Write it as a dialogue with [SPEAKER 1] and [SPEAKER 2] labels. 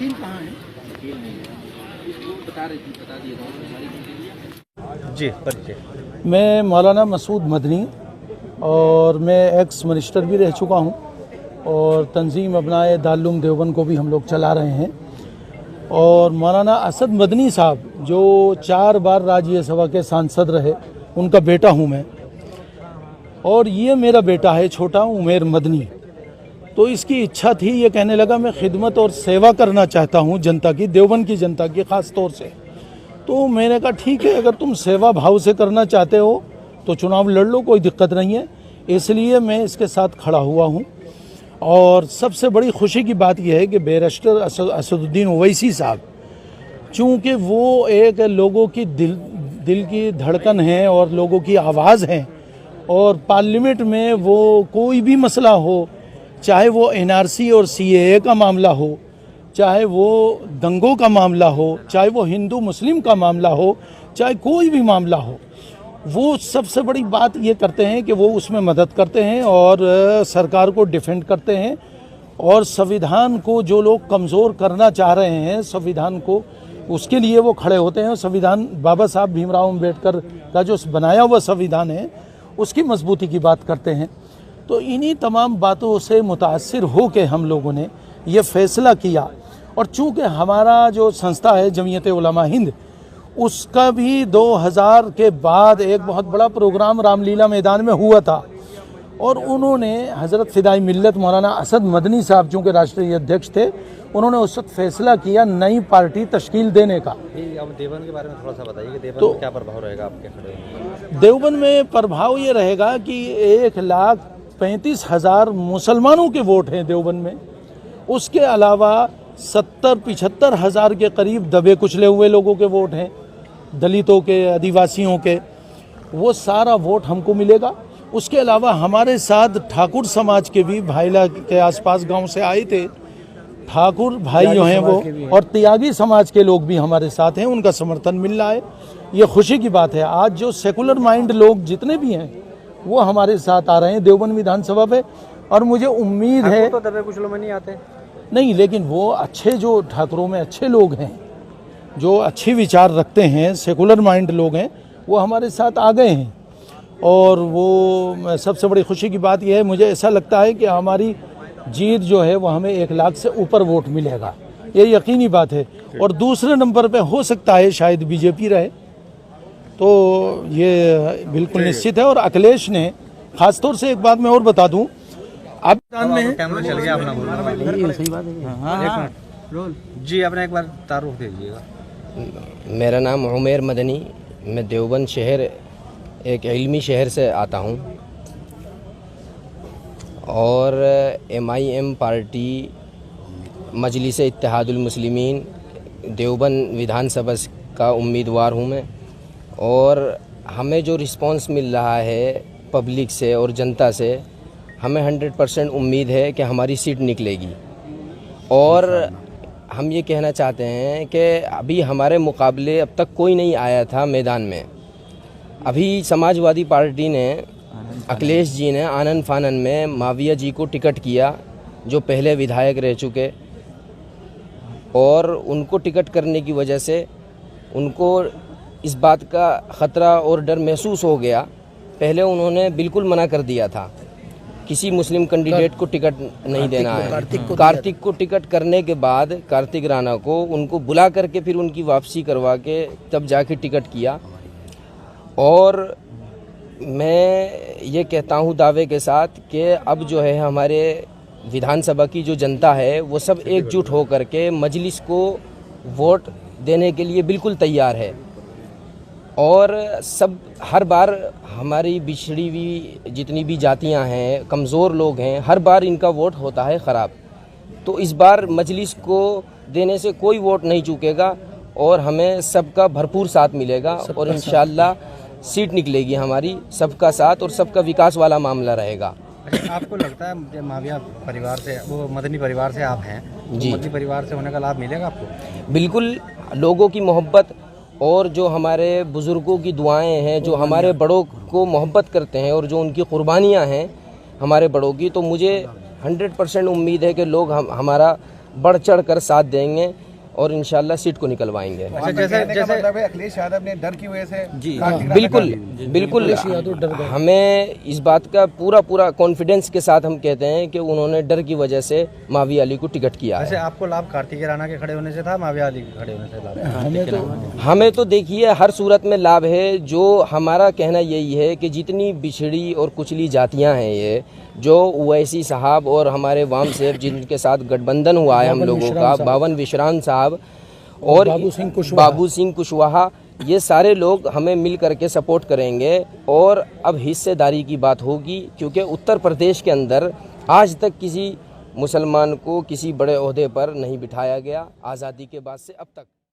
[SPEAKER 1] वकील कहाँ है? वकील नहीं है, बता दिए
[SPEAKER 2] जी परिचय।
[SPEAKER 3] मैं मौलाना मसूद मदनी और मैं एक्स मिनिस्टर भी रह चुका हूं और तंजीम अपनाए दारुल देवबंद को भी हम लोग चला रहे हैं। और मौलाना असद मदनी साहब जो 4 बार राज्यसभा के सांसद रहे, उनका बेटा हूं मैं। और ये मेरा बेटा है छोटा उमेर मदनी। तो इसकी इच्छा थी, ये कहने लगा मैं खिदमत और सेवा करना चाहता हूं जनता की, देवबंद की जनता की ख़ास तौर से। तो मैंने कहा ठीक है, अगर तुम सेवा भाव से करना चाहते हो तो चुनाव लड़ लो, कोई दिक्कत नहीं है। इसलिए मैं इसके साथ खड़ा हुआ हूं। और सबसे बड़ी खुशी की बात यह है कि बैरिस्टर असदुद्दीन ओवैसी साहब, चूँकि वो एक लोगों की दिल की धड़कन है और लोगों की आवाज़ हैं, और पार्लियामेंट में वो कोई भी मसला हो, चाहे वो एनआरसी और सीएए का मामला हो, चाहे वो दंगों का मामला हो, चाहे वो हिंदू मुस्लिम का मामला हो, चाहे कोई भी मामला हो, वो सबसे बड़ी बात ये करते हैं कि वो उसमें मदद करते हैं और सरकार को डिफेंड करते हैं। और संविधान को जो लोग कमज़ोर करना चाह रहे हैं, संविधान को, उसके लिए वो खड़े होते हैं। संविधान बाबा साहब भीमराव अम्बेडकर का जो बनाया हुआ संविधान है, उसकी मजबूती की बात करते हैं। तो इन्हीं तमाम बातों से मुतासिर हो के हम लोगों ने ये फ़ैसला किया। और चूँकि हमारा जो संस्था है जमीयत उलमा हिंद, उसका भी 2000 के बाद एक बहुत बड़ा प्रोग्राम रामलीला मैदान में हुआ था, और उन्होंने हज़रत फ़िदाई मिल्लत मौलाना असद मदनी साहब चूँकि राष्ट्रीय अध्यक्ष थे, उन्होंने उस वक्त फैसला किया नई पार्टी तश्कील देने का।
[SPEAKER 2] अब देवबंद के बारे में थोड़ा सा बताइए कि देवबंद में क्या प्रभाव रहेगा आपके खड़े?
[SPEAKER 3] देवबंद में प्रभाव ये रहेगा कि 1,35,000 मुसलमानों के वोट हैं देवबंद में। उसके अलावा 70-75 हज़ार के करीब दबे कुचले हुए लोगों के वोट हैं, दलितों के, आदिवासियों के, वो सारा वोट हमको मिलेगा। उसके अलावा हमारे साथ ठाकुर समाज के भी, भाईला के आसपास गांव से आए थे ठाकुर भाई जो हैं वो, और त्यागी समाज के लोग भी हमारे साथ हैं, उनका समर्थन मिल रहा है। ये खुशी की बात है। आज जो सेकुलर माइंड लोग जितने भी हैं वो हमारे साथ आ रहे हैं देवबंद विधानसभा पे, और मुझे उम्मीद है
[SPEAKER 2] तो दबे कुचलों में नहीं आते
[SPEAKER 3] नहीं, लेकिन वो अच्छे, जो ठाकुरों में अच्छे लोग हैं, जो अच्छे विचार रखते हैं, सेकुलर माइंड लोग हैं, वो हमारे साथ आ गए हैं। और वो सबसे बड़ी खुशी की बात यह है, मुझे ऐसा लगता है कि हमारी जीत जो है वो हमें 1 लाख से ऊपर वोट मिलेगा, ये यकीनी बात है। और दूसरे नंबर पे हो सकता है शायद बीजेपी रहे, तो ये बिल्कुल निश्चित है। और अखिलेश ने खासतौर से एक बात मैं और बता दूं, आप में
[SPEAKER 2] कैमरा चल गया अपना बोलना। सही बात है। जी अपने एक बार तारुफ दीजिएगा।
[SPEAKER 4] मेरा नाम उमेर मदनी, मैं देवबंद शहर, एक इल्मी शहर से आता हूं, और MIM पार्टी मजलिस इत्तेहादुल मुस्लिमीन देवबंद विधानसभा का उम्मीदवार हूं मैं। और हमें जो रिस्पांस मिल रहा है पब्लिक से और जनता से, हमें 100% उम्मीद है कि हमारी सीट निकलेगी। और हम ये कहना चाहते हैं कि अभी हमारे मुकाबले अब तक कोई नहीं आया था मैदान में। अभी समाजवादी पार्टी ने, अखिलेश जी ने आनन फानन में माविया जी को टिकट किया, जो पहले विधायक रह चुके, और उनको टिकट करने की वजह से उनको इस बात का ख़तरा और डर महसूस हो गया। पहले उन्होंने बिल्कुल मना कर दिया था, किसी मुस्लिम कैंडिडेट को टिकट नहीं देना है। कार्तिक को टिकट करने के बाद, कार्तिक राणा को, उनको बुला करके फिर उनकी वापसी करवा के तब जाके टिकट किया। और मैं ये कहता हूँ दावे के साथ कि अब जो है हमारे विधानसभा की जो जनता है वो सब एकजुट हो करके मजलिस को वोट देने के लिए बिल्कुल तैयार है। और सब हर बार हमारी बिछड़ी हुई जितनी भी जातियां हैं, कमज़ोर लोग हैं, हर बार इनका वोट होता है ख़राब। तो इस बार मजलिस को देने से कोई वोट नहीं चूकेगा और हमें सबका भरपूर साथ मिलेगा, और इंशाअल्लाह सीट निकलेगी हमारी। सबका साथ और सबका विकास वाला मामला रहेगा।
[SPEAKER 2] अच्छा, आपको लगता है माविया परिवार से, वो मदनी परिवार से आप हैं,
[SPEAKER 4] जी,
[SPEAKER 2] मदनी परिवार से होने का लाभ मिलेगा आपको?
[SPEAKER 4] बिल्कुल। लोगों की मोहब्बत और जो हमारे बुज़ुर्गों की दुआएं हैं, जो हमारे बड़ों को मोहब्बत करते हैं और जो उनकी कुर्बानियां हैं हमारे बड़ों की, तो मुझे 100% उम्मीद है कि लोग हमारा बढ़ चढ़ कर साथ देंगे और इंशाल्लाह सीट को निकलवाएंगे।
[SPEAKER 2] अच्छा, जैसे
[SPEAKER 5] मतलब है अखिलेश यादव ने डर की वजह से
[SPEAKER 2] जी
[SPEAKER 4] बिल्कुल बिल्कुल हमें इस बात का पूरा कॉन्फिडेंस के साथ हम कहते हैं कि उन्होंने डर की वजह से माविया अली को टिकट किया
[SPEAKER 2] वैसे
[SPEAKER 4] है।
[SPEAKER 2] आपको लाभ कार्तिकेय राणा के खड़े होने से था, माविया अली के खड़े होने से लाभ?
[SPEAKER 4] हमें तो देखिए हर सूरत में लाभ है। जो हमारा कहना यही है कि जितनी बिछड़ी और कुचली जातियां हैं, ये जो ओवैसी साहब और हमारे वाम सेब जिनके साथ गठबंधन हुआ है हम लोगों का, बावन विश्राम साहब और बाबू सिंह कुशवाहा, ये सारे लोग हमें मिल करके सपोर्ट करेंगे और अब हिस्सेदारी की बात होगी, क्योंकि उत्तर प्रदेश के अंदर आज तक किसी मुसलमान को किसी बड़े ओहदे पर नहीं बिठाया गया आज़ादी के बाद से अब तक।